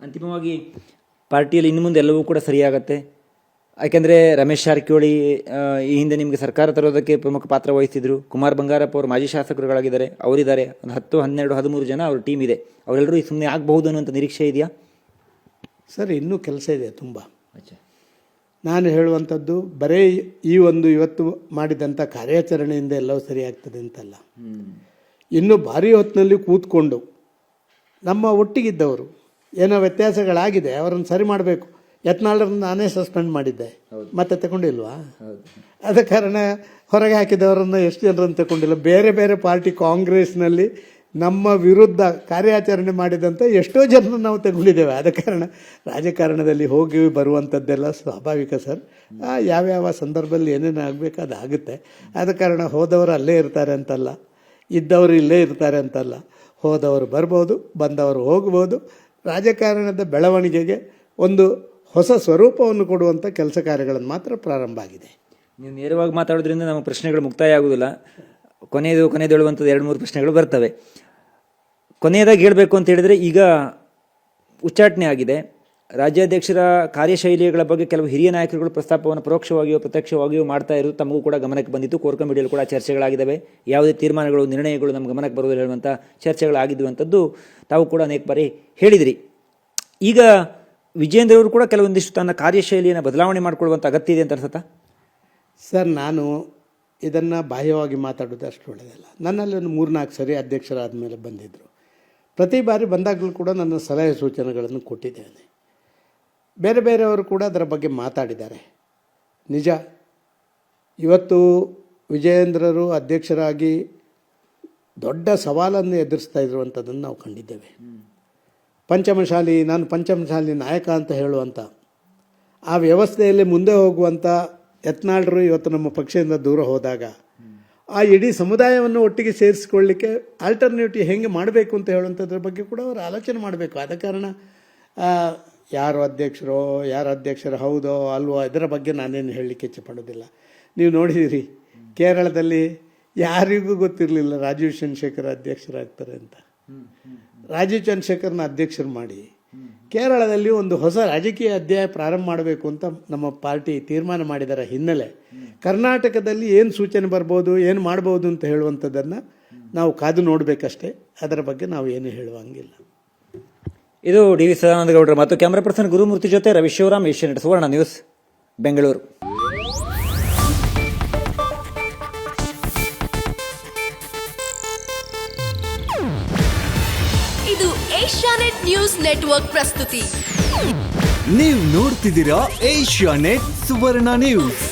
ಅಂತಿಮವಾಗಿ ಪಾರ್ಟಿಯಲ್ಲಿ ಇನ್ನು ಮುಂದೆ ಎಲ್ಲವೂ ಕೂಡ ಸರಿಯಾಗತ್ತೆ. ಯಾಕೆಂದರೆ ರಮೇಶ್ ಜಾರಕಿಹೊಳಿ ಈ ಹಿಂದೆ ನಿಮಗೆ ಸರ್ಕಾರ ತರೋದಕ್ಕೆ ಪ್ರಮುಖ ಪಾತ್ರ ವಹಿಸಿದ್ರು. ಕುಮಾರ್ ಬಂಗಾರಪ್ಪ ಅವರು ಮಾಜಿ ಶಾಸಕರುಗಳಾಗಿದ್ದಾರೆ, ಅವರಿದ್ದಾರೆ. ಒಂದು 10, 12, 13 ಜನ ಅವ್ರ ಟೀಮ್ ಇದೆ. ಅವರೆಲ್ಲರೂ ಸುಮ್ಮನೆ ಆಗಬಹುದು ಅನ್ನುವಂಥ ನಿರೀಕ್ಷೆ ಇದೆಯಾ ಸರ್? ಇನ್ನೂ ಕೆಲಸ ಇದೆ ತುಂಬ. ನಾನು ಹೇಳುವಂಥದ್ದು ಬರೀ ಈ ಒಂದು ಇವತ್ತು ಮಾಡಿದಂಥ ಕಾರ್ಯಾಚರಣೆಯಿಂದ ಎಲ್ಲವೂ ಸರಿಯಾಗ್ತದೆ ಅಂತಲ್ಲ. ಇನ್ನೂ ಭಾರಿ ಹೊತ್ತಿನಲ್ಲಿ ಕೂತ್ಕೊಂಡು ನಮ್ಮ ಒಟ್ಟಿಗಿದ್ದವರು ಏನೋ ವ್ಯತ್ಯಾಸಗಳಾಗಿದೆ, ಅವರನ್ನು ಸರಿ ಮಾಡಬೇಕು. ಯತ್ನಾಳರನ್ನು ನಾನೇ ಸಸ್ಪೆಂಡ್ ಮಾಡಿದ್ದೆ, ಮತ್ತೆ ತಗೊಂಡಿಲ್ವಾ? ಆದ ಕಾರಣ ಹೊರಗೆ ಹಾಕಿದವರನ್ನು ಎಷ್ಟು ಜನರನ್ನು ತಗೊಂಡಿಲ್ಲ. ಬೇರೆ ಬೇರೆ ಪಾರ್ಟಿ ಕಾಂಗ್ರೆಸ್ನಲ್ಲಿ ನಮ್ಮ ವಿರುದ್ಧ ಕಾರ್ಯಾಚರಣೆ ಮಾಡಿದಂಥ ಎಷ್ಟೋ ಜನರನ್ನು ನಾವು ತಗೊಂಡಿದ್ದೇವೆ. ಆದ ಕಾರಣ ರಾಜಕಾರಣದಲ್ಲಿ ಹೋಗಿ ಬರುವಂಥದ್ದೆಲ್ಲ ಸ್ವಾಭಾವಿಕ ಸರ್. ಯಾವ್ಯಾವ ಸಂದರ್ಭದಲ್ಲಿ ಏನೇನು ಆಗಬೇಕು ಅದು ಆಗುತ್ತೆ. ಆದ ಕಾರಣ ಹೋದವರು ಅಲ್ಲೇ ಇರ್ತಾರೆ ಅಂತಲ್ಲ, ಇದ್ದವರು ಇಲ್ಲೇ ಇರ್ತಾರೆ ಅಂತಲ್ಲ. ಹೋದವರು ಬರ್ಬೋದು, ಬಂದವರು ಹೋಗ್ಬೋದು. ರಾಜಕಾರಣದ ಬೆಳವಣಿಗೆಗೆ ಒಂದು ಹೊಸ ಸ್ವರೂಪವನ್ನು ಕೊಡುವಂಥ ಕೆಲಸ ಕಾರ್ಯಗಳನ್ನು ಮಾತ್ರ ಪ್ರಾರಂಭ ಆಗಿದೆ. ನೀವು ನೇರವಾಗಿ ಮಾತಾಡೋದ್ರಿಂದ ನಮ್ಮ ಪ್ರಶ್ನೆಗಳು ಮುಕ್ತಾಯ ಆಗುವುದಿಲ್ಲ. ಕೊನೆಯದು ಹೇಳುವಂಥದ್ದು 2-3 ಪ್ರಶ್ನೆಗಳು ಬರ್ತವೆ. ಕೊನೆಯದಾಗಿ ಹೇಳಬೇಕು ಅಂತ ಹೇಳಿದರೆ, ಈಗ ಉಚ್ಚಾಟನೆ ಆಗಿದೆ. ರಾಜ್ಯಾಧ್ಯಕ್ಷರ ಕಾರ್ಯಶೈಲಿಗಳ ಬಗ್ಗೆ ಕೆಲವು ಹಿರಿಯ ನಾಯಕರುಗಳು ಪ್ರಸ್ತಾಪವನ್ನು ಪರೋಕ್ಷವಾಗಿಯೋ ಪ್ರತ್ಯಕ್ಷವಾಗಿಯೋ ಮಾಡ್ತಾ ಇರೋದು ತಮಗೂ ಕೂಡ ಗಮನಕ್ಕೆ ಬಂದಿತ್ತು. ಕೋರ್ ಕಮಿಟಿಯಲ್ಲಿ ಕೂಡ ಚರ್ಚೆಗಳಾಗಿದ್ದಾವೆ. ಯಾವುದೇ ತೀರ್ಮಾನಗಳು, ನಿರ್ಣಯಗಳು ನಮ್ಮ ಗಮನಕ್ಕೆ ಬರುವುದಿಲ್ಲ ಹೇಳುವಂಥ ಚರ್ಚೆಗಳಾಗಿದ್ದುವಂಥದ್ದು ತಾವು ಕೂಡ ಅನೇಕ ಬಾರಿ ಹೇಳಿದಿರಿ. ಈಗ ವಿಜೇಂದ್ರ ಅವರು ಕೂಡ ಕೆಲವೊಂದಿಷ್ಟು ತನ್ನ ಕಾರ್ಯಶೈಲಿಯನ್ನು ಬದಲಾವಣೆ ಮಾಡಿಕೊಳ್ಳುವಂಥ ಅಗತ್ಯ ಇದೆ ಅಂತ ಅನ್ಸುತ್ತಾ ಸರ್? ನಾನು ಇದನ್ನು ಬಾಹ್ಯವಾಗಿ ಮಾತಾಡೋದು ಅಷ್ಟು ಒಳ್ಳೆಯದಲ್ಲ. ನನ್ನಲ್ಲಿ ಒಂದು 3-4 ಸರಿ ಅಧ್ಯಕ್ಷರಾದ ಮೇಲೆ ಬಂದಿದ್ದರು. ಪ್ರತಿ ಬಾರಿ ಬಂದಾಗಲೂ ಕೂಡ ನನ್ನ ಸಲಹೆ ಸೂಚನೆಗಳನ್ನು ಕೊಟ್ಟಿದ್ದೇನೆ. ಬೇರೆ ಬೇರೆಯವರು ಕೂಡ ಅದರ ಬಗ್ಗೆ ಮಾತಾಡಿದ್ದಾರೆ. ನಿಜ, ಇವತ್ತು ವಿಜಯೇಂದ್ರರು ಅಧ್ಯಕ್ಷರಾಗಿ ದೊಡ್ಡ ಸವಾಲನ್ನು ಎದುರಿಸ್ತಾ ಇರುವಂಥದ್ದನ್ನು ನಾವು ಕಂಡಿದ್ದೇವೆ. ನಾನು ಪಂಚಮಶಾಲಿ ನಾಯಕ ಅಂತ ಹೇಳುವಂಥ ಆ ವ್ಯವಸ್ಥೆಯಲ್ಲಿ ಮುಂದೆ ಹೋಗುವಂಥ ಯತ್ನಾಳರು ಇವತ್ತು ನಮ್ಮ ಪಕ್ಷದಿಂದ ದೂರ ಹೋದಾಗ ಆ ಇಡೀ ಸಮುದಾಯವನ್ನು ಒಟ್ಟಿಗೆ ಸೇರಿಸಿಕೊಳ್ಳಲಿಕ್ಕೆ ಆಲ್ಟರ್ನೇಟಿವ್ ಹೆಂಗೆ ಮಾಡಬೇಕು ಅಂತ ಹೇಳುವಂಥದ್ರ ಬಗ್ಗೆ ಕೂಡ ಅವರು ಆಲೋಚನೆ ಮಾಡಬೇಕು. ಆದ ಕಾರಣ ಯಾರು ಅಧ್ಯಕ್ಷರು ಹೌದೋ ಅಲ್ವೋ ಇದರ ಬಗ್ಗೆ ನಾನೇನು ಹೇಳಲಿಕ್ಕೆ ಇಚ್ಛೆಪಡೋದಿಲ್ಲ. ನೀವು ನೋಡಿದಿರಿ, ಕೇರಳದಲ್ಲಿ ಯಾರಿಗೂ ಗೊತ್ತಿರಲಿಲ್ಲ ರಾಜೀವ್ ಚಂದ್ರಶೇಖರ್ ಅಧ್ಯಕ್ಷರಾಗ್ತಾರೆ ಅಂತ. ರಾಜೀವ್ ಚಂದ್ರಶೇಖರ್ನ ಅಧ್ಯಕ್ಷರು ಮಾಡಿ ಕೇರಳದಲ್ಲಿ ಒಂದು ಹೊಸ ರಾಜಕೀಯ ಅಧ್ಯಾಯ ಪ್ರಾರಂಭ ಮಾಡಬೇಕು ಅಂತ ನಮ್ಮ ಪಾರ್ಟಿ ತೀರ್ಮಾನ ಮಾಡಿದರ ಹಿನ್ನೆಲೆ ಕರ್ನಾಟಕದಲ್ಲಿ ಏನು ಸೂಚನೆ ಬರ್ಬೋದು, ಏನು ಮಾಡ್ಬೋದು ಅಂತ ಹೇಳುವಂಥದ್ದನ್ನು ನಾವು ಕಾದು ನೋಡಬೇಕಷ್ಟೇ. ಅದರ ಬಗ್ಗೆ ನಾವು ಏನು ಹೇಳುವಂಗಿಲ್ಲ. ಇದು ಡಿ.ವಿ. ಸದಾನಂದ ಗೌಡರು ಮತ್ತು ಕ್ಯಾಮರಾ ಪರ್ಸನ್ ಗುರುಮೂರ್ತಿ ಜೊತೆ ರವಿ ಶಿವರಾಮ್, ಏಷ್ಯಾನೆಟ್ ಸುವರ್ಣ ನ್ಯೂಸ್, ಬೆಂಗಳೂರು. ಇದು ಏಷ್ಯಾನೆಟ್ ನ್ಯೂಸ್ ನೆಟ್ವರ್ಕ್ ಪ್ರಸ್ತುತಿ. ನೀವು ನೋಡ್ತಿದ್ದೀರಾ ಏಷ್ಯಾನೆಟ್ ಸುವರ್ಣ ನ್ಯೂಸ್.